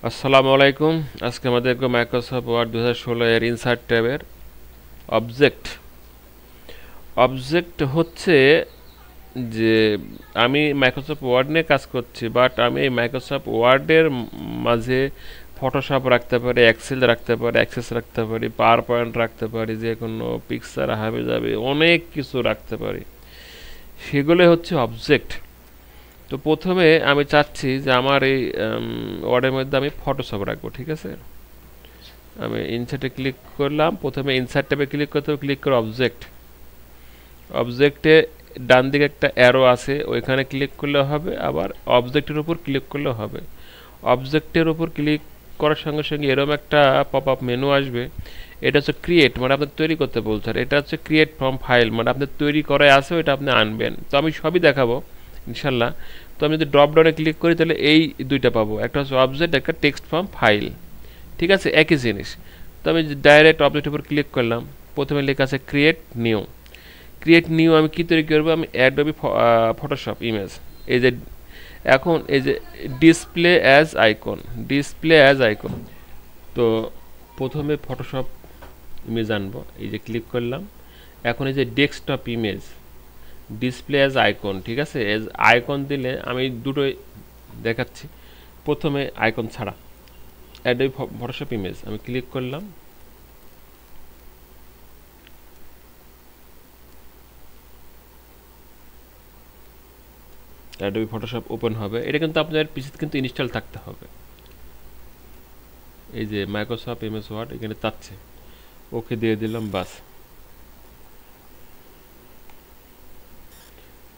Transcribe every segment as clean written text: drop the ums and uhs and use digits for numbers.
আসসালামু আলাইকুম। আজকে আমাদের দেখব মাইক্রোসফট ওয়ার্ড 2016 এর ইনসার্ট ট্যাবের অবজেক্ট। অবজেক্ট হচ্ছে যে আমি মাইক্রোসফট ওয়ার্ড নিয়ে কাজ করছি, বাট আমি এই মাইক্রোসফট ওয়ার্ডের মাঝে ফটোশপ রাখতে পারি, এক্সেল রাখতে পারি, অ্যাক্সেস রাখতে পারি, পাওয়ার পয়েন্ট রাখতে পারি, যে কোনো পিকচার হাবে যাবে অনেক কিছু রাখতে পারি। সেগুলো হচ্ছে অবজেক্ট। তো প্রথমে আমি চাচ্ছি যে আমার এই ওয়ার্ডের মধ্যে আমি ফটোশপ রাখবো, ঠিক আছে। আমি ইনসার্টে ক্লিক করলাম, প্রথমে ইনসার্ট ট্যাবে ক্লিক করতে হবে, ক্লিক করে অবজেক্ট। অবজেক্টে ডান দিকে একটা অ্যারো আছে, ওইখানে ক্লিক করলে হবে, আবার অবজেক্টের উপর ক্লিক করলে হবে। অবজেক্টের উপর ক্লিক করার সঙ্গে সঙ্গে এরকম একটা পপ আপ মেনু আসবে। এটা হচ্ছে ক্রিয়েট, মানে আপনি তৈরি করতে বলছেন। এটা হচ্ছে ক্রিয়েট ফ্রম ফাইল, মানে আপনি তৈরি করাই আছে, ওইটা আপনি আনবেন। তো আমি সবই দেখাবো ইনশাল্লাহ। তো আমি যদি ড্রপ ডাউনে ক্লিক করি তাহলে এই দুইটা পাবো, একটা হচ্ছে অবজেক্ট, একটা টেক্সট ফ্রম ফাইল, ঠিক আছে, একই জিনিস। তো আমি ডাইরেক্ট অবজেক্টের উপর ক্লিক করলাম, প্রথমে লেখা আছে ক্রিয়েট নিউ। ক্রিয়েট নিউ আমি কী তৈরি করবো, আমি অ্যাডোবি ফটোশপ ইমেজ। এই যে এখন এই যে display as icon, display as icon. তো প্রথমে ফটোশপ ইমেজ আনবো, এই যে ক্লিক করলাম। এখন এই যে desktop image, display as icon, ঠিক আছে। এজ আইকন দিলে আমি দুটোই দেখাচ্ছি। প্রথমে আইকন ছাড়া অ্যাডোবি ফটোশপ ইমেজ আমি ক্লিক করলাম। অ্যাডোবি ফটোশপ ওপেন হবে। এটা কিন্তু আপনার পিসিতে কিন্তু ইনস্টল থাকতে হবে। এই যে মাইক্রোসফট এমএস ওয়ার্ড এখানে চাচ্ছে, ওকে দিয়ে দিলাম, বাস।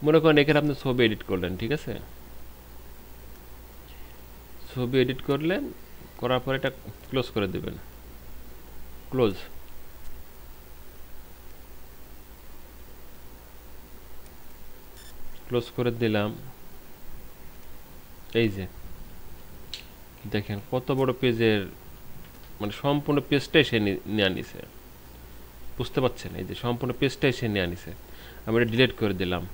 মনে করেন এখানে আপনি ছবি এডিট করলেন, ঠিক আছে। ছবি এডিট করলেন, করার পর এটা ক্লোজ করে দেবেন, ক্লোজ। ক্লোজ করে দিলাম। এই যে দেখেন কত বড় পেজের, মানে সম্পূর্ণ পেজটাই সে নিয়ে নিছে, বুঝতে পারছেন। এই যে সম্পূর্ণ পেজটাই সে নিয়ে নিছে। আমি এটা ডিলিট করে দিলাম।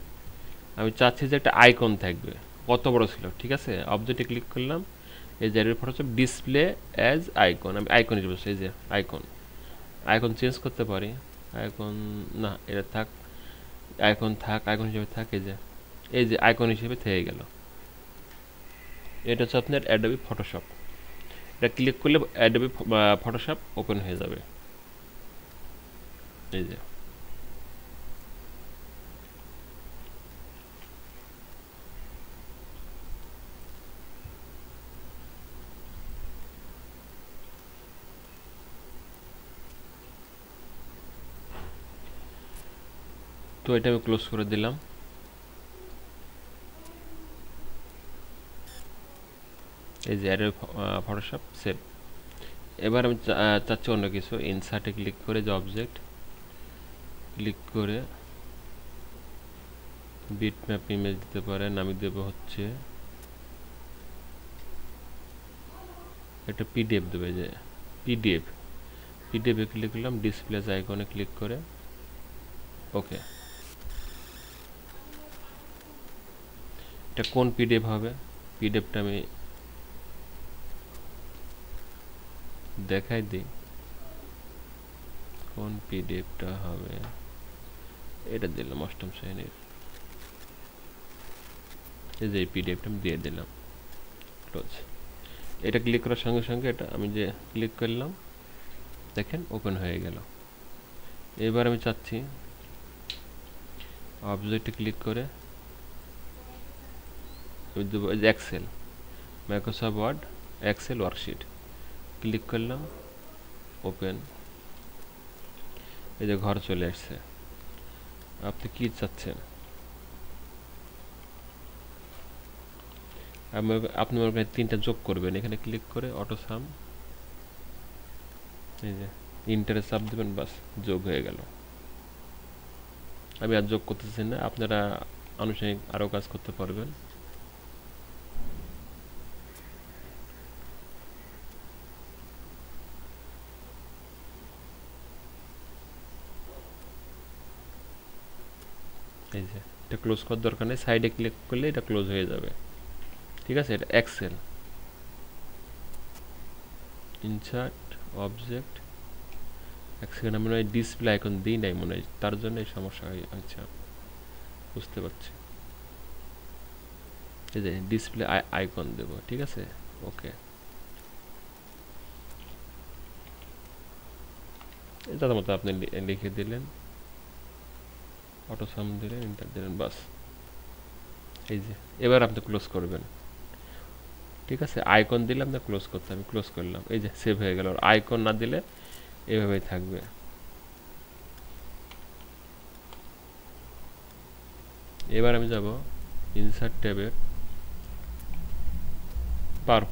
আমি চাচ্ছি যে একটা আইকন থাকবে, কত বড় ছিল, ঠিক আছে। অবজেক্টে ক্লিক করলাম, এই যে ফটোশপ ডিসপ্লে অ্যাজ আইকন, আমি আইকন হিসেবে, এই যে আইকন। আইকন চেঞ্জ করতে পারি, আইকন না, এটা থাক, আইকন থাক, আইকন হিসেবে থাক। এই যে আইকন হিসেবে থেকে গেল। এটা হচ্ছে আপনার অ্যাডোবি ফটোশপ। এটা ক্লিক করলে অ্যাডোবি ফটোশপ ওপেন হয়ে যাবে। এই যে তো এটা আমি ক্লোজ করে দিলাম। এই যে অ্যাডোবি ফটোশপ সেভ। এবার আমি চাচ্ছি অন্য কিছু। ইনসার্টে ক্লিক করে যে অবজেক্ট, ক্লিক করে বিটম্যাপ ইমেজ দিতে পারেন। আমি দেব হচ্ছে একটা পিডিএফ দেবে, যে পিডিএফ। পিডিএফে ক্লিক করলাম, ডিসপ্লে আইকনে ক্লিক করে ওকে। এটা কোন পিডিএফ হবে, পিডিএফটা আমি দেখাই দিই কোন পিডিএফটা হবে। এটা দিলাম অষ্টম শ্রেণীর, এই যে পিডিএফটা আমি দিয়ে দিলাম, ক্লোজ। এটা ক্লিক করার সঙ্গে সঙ্গে এটা আমি যে ক্লিক করলাম, দেখেন ওপেন হয়ে গেল। এবার আমি চাচ্ছি অবজেক্টে ক্লিক করে আমি দেবো Excel, Microsoft Word Excel worksheet. Click করলাম, ওপেন। এই যে ঘর চলে আসছে। আপনি কি চাচ্ছেন, আপনি মনে করেন তিনটা যোগ করবেন, এখানে ক্লিক করে অটো সাম, এই যে ইন্টারে চাপ দেবেন, বাস যোগ হয়ে গেল। আমি আর যোগ করতেছি না, আপনারা আনুষঙ্গিক আরও কাজ করতে পারবেন। এই যে এটা ক্লোজ করার দরকার নেই, সাইডে ক্লিক করলে এটা ক্লোজ হয়ে যাবে, ঠিক আছে। এটা এক্সেল। ইনসার্ট অবজেক্ট, এক সেকেন্ড, আমি মনে হয় ডিসপ্লে আইকন দিই নাই মনে হয়, তার জন্য এই সমস্যা হয়েছে। বুঝতে পারছি, এই যে ডিসপ্লে আইকন দেব, ঠিক আছে। ওকে, তার মতো আপনি লিখে দিলেন, অটোসাম দিলেন, এন্টার দিলেন, বাস। এই যে এবার আপনি ক্লোজ করবেন, ঠিক আছে। আইকন দিলে আপনি ক্লোজ করতে, আমি ক্লোজ করলাম, এই যে সেভ হয়ে গেল। আইকন না দিলে এভাবেই থাকবে। এবার আমি যাব ইনসার্ট ট্যাবের পাওয়ার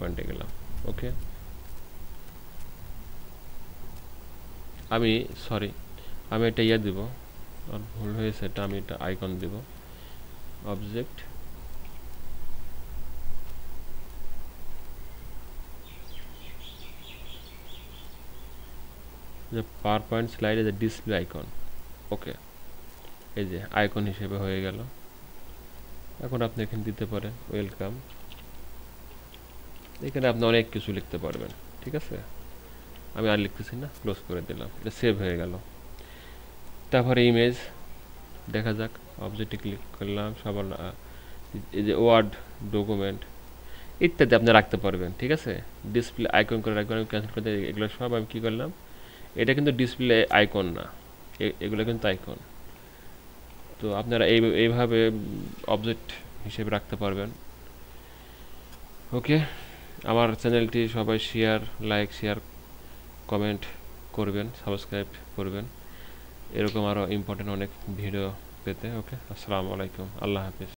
পয়েন্টে গেলাম। ওকে, আমি সরি, আমি এটা ইয়ে দিব, আর ভুল হয়েছে, এটা আমি এটা আইকন দিব, অবজেক্ট, যে পাওয়ার পয়েন্ট স্লাইডে যে ডিসপ্লে আইকন। ওকে, এই যে আইকন হিসেবে হয়ে গেল। এখন আপনি এখানে দিতে পারেন ওয়েলকাম, এখানে আপনি অনেক কিছু লিখতে পারবেন, ঠিক আছে। আমি আর লিখতেছি না, ক্লোজ করে দিলাম, এটা সেভ হয়ে গেল। তারপরে ইমেজ দেখা যাক, অবজেক্টে ক্লিক করলাম, সবার এই যে ওয়ার্ড ডকুমেন্ট ইত্যাদি আপনি রাখতে পারবেন, ঠিক আছে। ডিসপ্লে আইকন করে রাখবেন, আমি ক্যান্সেল করে এগুলো সব আমি কী করলাম, এটা কিন্তু ডিসপ্লে আইকন না, এগুলো কিন্তু আইকন। তো আপনারা এইভাবে অবজেক্ট হিসেবে রাখতে পারবেন। ওকে, আমার চ্যানেলটি সবাই শেয়ার কমেন্ট করবেন, সাবস্ক্রাইব করবেন এরকম আরও ইম্পর্টেন্ট অনেক ভিডিও পেতে। ওকে, আসসালামু আলাইকুম, আল্লাহ হাফিজ।